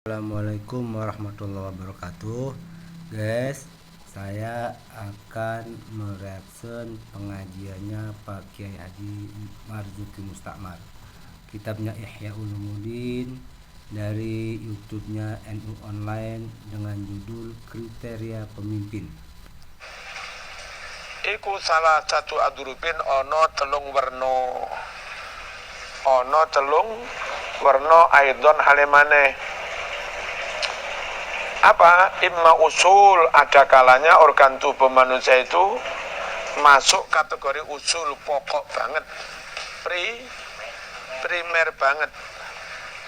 Assalamualaikum warahmatullahi wabarakatuh. Guys, saya akan mereaction pengajiannya Pak Kiai Haji Marzuki Mustakmal. Kitabnya Ihya Ulumuddin dari YouTube-nya NU Online dengan judul Kriteria Pemimpin. Iku salah satu adurupin ono telung werno aidon halimane. Apa? Imma usul, ada kalanya organ tubuh manusia itu masuk kategori usul, pokok banget, primer banget.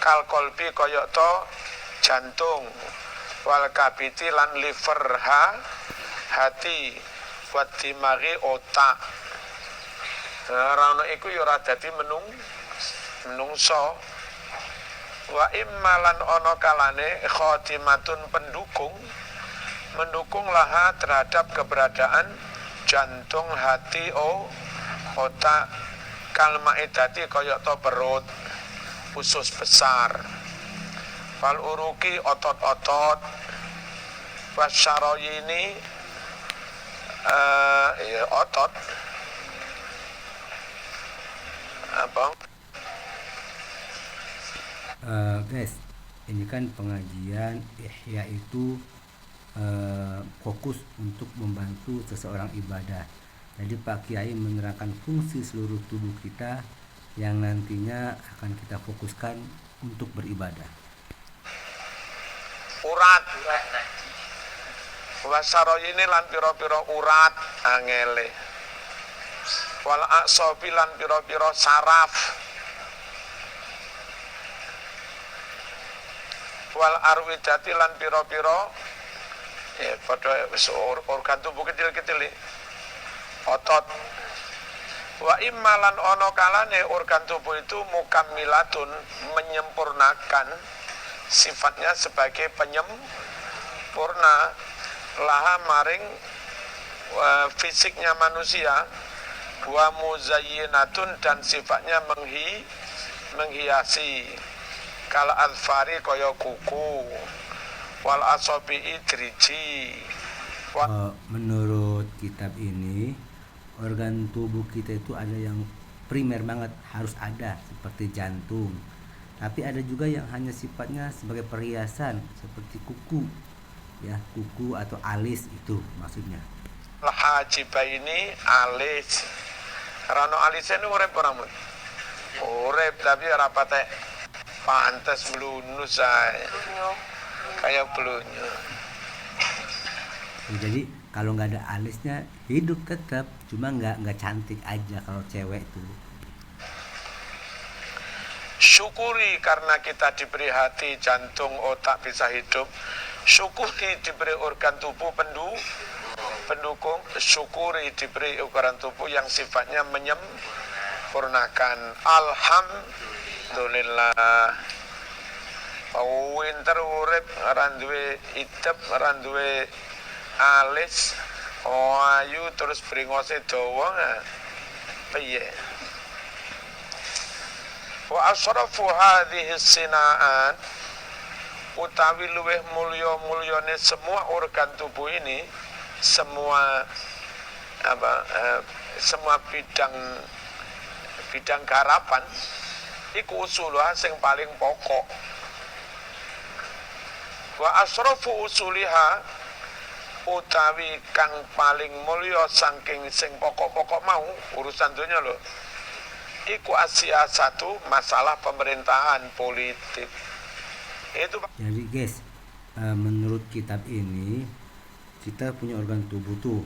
Kalkolbi koyok to jantung, wal kabiti lan liver, hati, wat dimari otak. Rano iku yo ora dadi menungso. Wa immalan ono kalane khotimatun mendukung laha terhadap keberadaan jantung, hati, otak, kalmaidati koyok to perut, usus besar, fal uruki otot-otot, wasyaroyini otot apa? Guys, ini kan pengajian Ihya itu fokus untuk membantu seseorang ibadah. Jadi Pak Kiai menerangkan fungsi seluruh tubuh kita yang nantinya akan kita fokuskan untuk beribadah. Urat wasaroyini lan piro-piro urat angele, wal aksobi lan piro-piro saraf, wal arwidati lan piro-piro pada organ tubuh kecil-kecil otot. Wa immalan ono kalane organ tubuh itu mukammilatun, menyempurnakan, sifatnya sebagai penyempurna laha maring fisiknya manusia, wa muzayyinatun dan sifatnya menghiasi, kal adfari kaya kuku, wal asobi driji. Menurut kitab ini, organ tubuh kita itu ada yang primer banget, harus ada, seperti jantung. Tapi ada juga yang hanya sifatnya sebagai perhiasan, seperti kuku, ya, kuku atau alis itu maksudnya. Hajiba ini alis, rano alisnya ini urep rambut, urep tapi rapatnya pantas melunus saya, kayak belunyu. Jadi kalau nggak ada alisnya hidup tetap, cuma nggak cantik aja kalau cewek tuh. Syukuri karena kita diberi hati, jantung, otak bisa hidup. Syukuri diberi organ tubuh pendukung. Syukuri diberi organ tubuh yang sifatnya menyempurnakan. Alhamdulillah. Winter urip randuwe idep, randuwe alis, ayu terus bringose dawa, piye? Wa asrafu hadhihi sinaan, utawi luweh mulya-mulyane semua organ tubuh ini, semua bidang garapan iku usulha sing paling pokok. Wa asrafu usuliha, utawi kang paling mulya saking sing pokok-pokok mau urusan dunia lho, iku asia satu masalah pemerintahan politik itu. Jadi guys, menurut kitab ini kita punya organ tubuh tuh.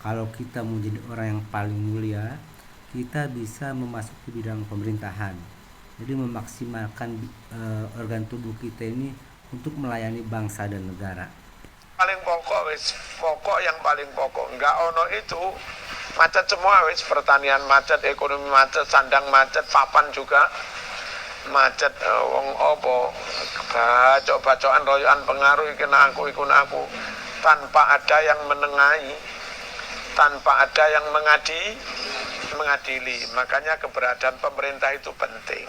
Kalau kita mau jadi orang yang paling mulia, kita bisa memasuki bidang pemerintahan. Jadi memaksimalkan organ tubuh kita ini untuk melayani bangsa dan negara. Paling pokok wis, pokok yang paling pokok. Enggak ono itu macet semua wis, pertanian macet, ekonomi macet, sandang macet, papan juga macet. Wong opo bacok-bacokan royokan pengaruh ikuna aku tanpa ada yang menengahi, tanpa ada yang mengadili. Makanya keberadaan pemerintah itu penting.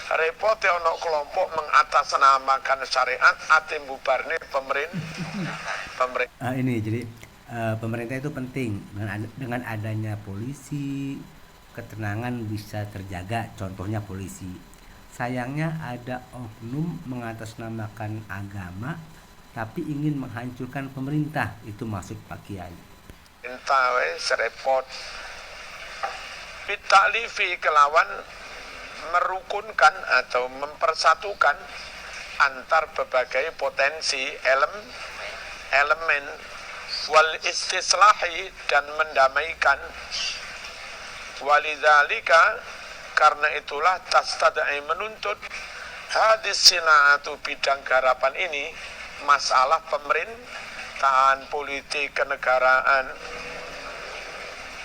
Repote ono kelompok mengatasnamakan syariat ate bubarne pemerintah. Ini jadi pemerintah itu penting dengan adanya polisi, ketenangan bisa terjaga, contohnya polisi. Sayangnya ada oknum mengatasnamakan agama tapi ingin menghancurkan pemerintah, itu maksud Pak Kiai. Entah serepot bitalifi kelawan merukunkan atau mempersatukan antar berbagai potensi elemen wal istislahi dan mendamaikan. Walidzalika karena itulah tastadai menuntut hadis sinaatu bidang garapan ini, masalah pemerintahan, politik, kenegaraan,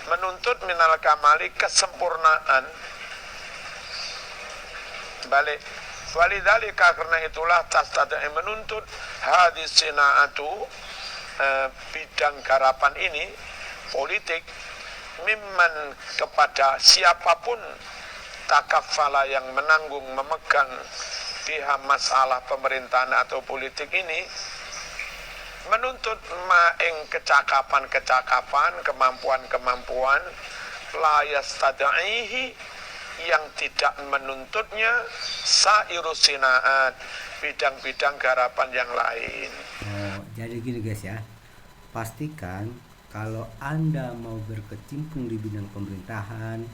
menuntut minal kamali kesempurnaan. Balik walidzalika karena itulah tastadai menuntut hadis sinaatu bidang garapan ini, politik, mimman kepada siapapun takafala yang menanggung memegang pihak masalah pemerintahan atau politik ini, menuntut maing kecakapan, kemampuan layas tadaihi yang tidak menuntutnya sairus sinaat bidang-bidang garapan yang lain. Jadi gini guys ya, pastikan kalau Anda mau berkecimpung di bidang pemerintahan,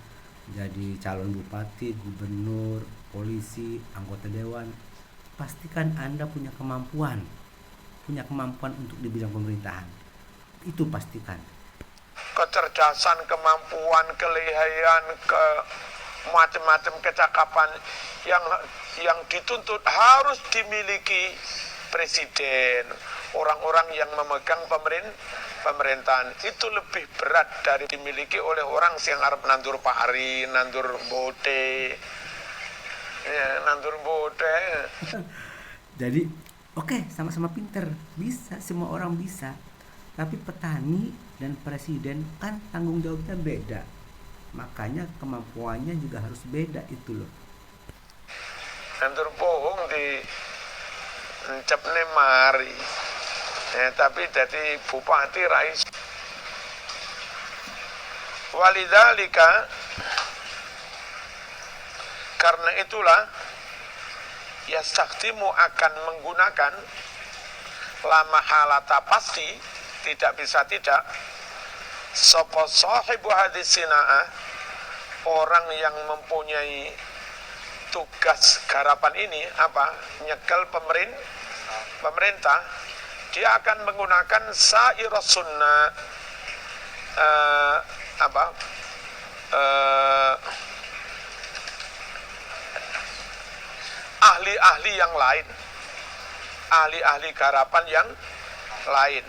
jadi calon bupati, gubernur, polisi, anggota dewan, pastikan Anda punya kemampuan untuk di bidang pemerintahan. Itu pastikan. Kecerdasan, kemampuan, kelihayan, macam-macam kecakapan yang dituntut harus dimiliki presiden, orang-orang yang memegang pemerintahan. Itu lebih berat dari dimiliki oleh orang yang arep nandur pari, nandur bote. Ya, nandur bote. Jadi oke, sama-sama pinter, bisa, semua orang bisa. Tapi petani dan presiden kan tanggung jawabnya beda. Makanya kemampuannya juga harus beda itu loh. Nandur pohon di cepne mari. Tapi jadi bupati rais. Walidzalika karena itulah yastakhdimu akan menggunakan lama halata pasti tidak bisa tidak sapa sahibu hadis sina'ah orang yang mempunyai tugas garapan ini apa nyekel pemerintah dia akan menggunakan sairus sunnah ahli-ahli yang lain, ahli-ahli garapan yang lain.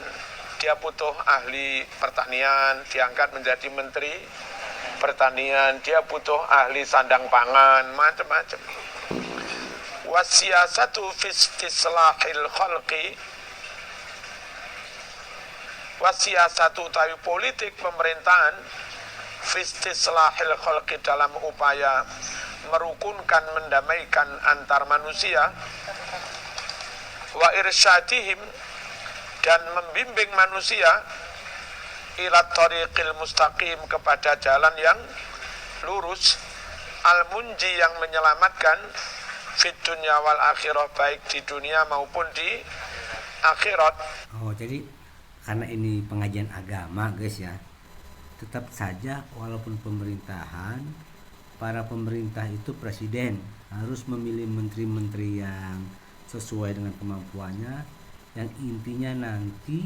Dia butuh ahli pertanian, diangkat menjadi menteri pertanian. Dia butuh ahli sandang pangan, macam-macam. Wasiyasatu fistislahil khalqi, wasiyasatu tawi politik pemerintahan fistislahil khalqi dalam upaya merukunkan, mendamaikan antar manusia, wa irsyadihim dan membimbing manusia ila tariqil mustaqim kepada jalan yang lurus, al-munji yang menyelamatkan fit dunya wal akhirah baik di dunia maupun di akhirat. Jadi karena ini pengajian agama guys ya, tetap saja walaupun pemerintahan, para pemerintah itu presiden harus memilih menteri-menteri yang sesuai dengan kemampuannya, yang intinya nanti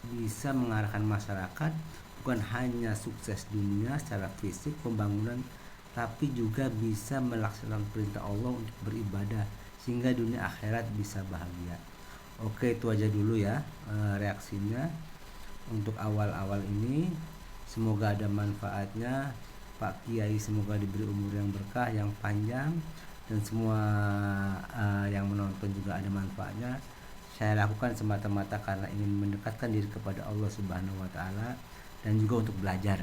bisa mengarahkan masyarakat bukan hanya sukses dunia secara fisik pembangunan, tapi juga bisa melaksanakan perintah Allah untuk beribadah sehingga dunia akhirat bisa bahagia. Oke, itu aja dulu ya reaksinya untuk awal-awal ini. Semoga ada manfaatnya. Pak Kiai semoga diberi umur yang berkah, yang panjang, dan semua yang menonton juga ada manfaatnya. Saya lakukan semata-mata karena ingin mendekatkan diri kepada Allah Subhanahu wa Ta'ala dan juga untuk belajar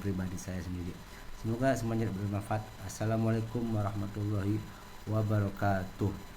pribadi saya sendiri. Semoga semuanya bermanfaat. Assalamualaikum warahmatullahi wabarakatuh.